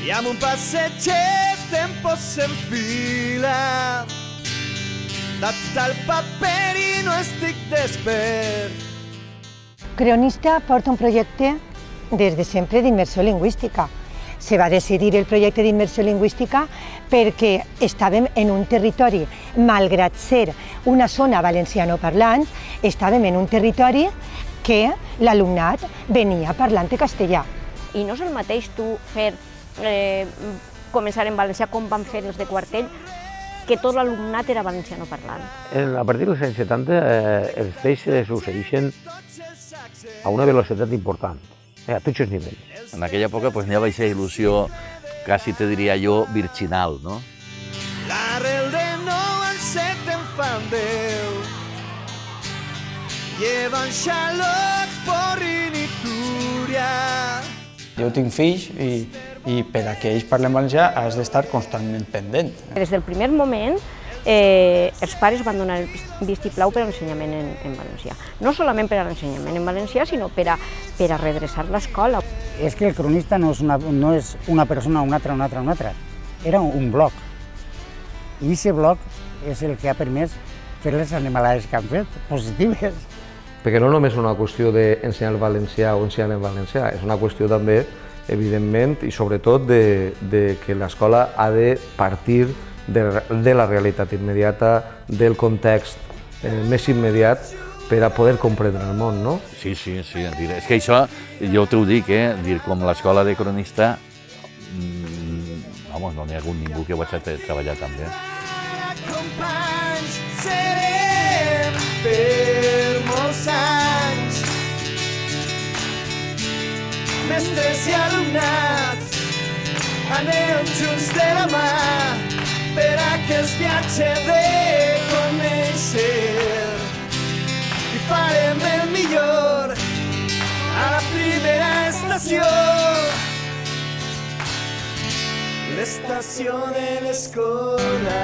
I amb un passetger tempo s'enfila, data el paper i no estic despert. Cronista porta un projecte des de sempre d'immersió lingüística. Se va decidir el projecte d'immersió lingüística perquè estàvem en un territori, malgrat ser una zona valencianoparlant, estàvem en un territori que l'alumnat venia parlant castellà. I no és el mateix tu començar en valencià com van fer els de Quartell, que tot l'alumnat era valencianoparlant. A partir dels anys 70 els fets se succeeixen a una velocitat important, a tots els nivells. En aquella època n'hi havia aquesta il·lusió, quasi te diria jo, virginal, no? L'arrel de 9 al 7 en fan 10, llevan xaloc, porrin i túria. Jo tinc fills i per a que ells parlen valencià has d'estar constantment pendent. Des del primer moment els pares van donar el vistiplau per a l'ensenyament en valencià. No solament per a l'ensenyament en valencià, sinó per a redreçar l'escola. És que el cronista no és una persona, una altra. Era un bloc. I aquest bloc és el que ha permès fer les animalades que han fet, positives. Perquè no només és una qüestió d'ensenyar el valencià o ensenyar en valencià, és una qüestió també, evidentment, i sobretot de que l'escola ha de partir de la realitat immediata, del context més immediat, per a poder comprendre el món, no? Sí. És que això, jo t'ho dic, com l'escola de cronista, no n'hi ha hagut ningú que ho hagi treballat tan bé. Companys, serem per molts anys, mestres i alumnats, anem junts de la mà per a aquest viatge de conèixer i farem el millor a la primera estació, l'estació de l'escola.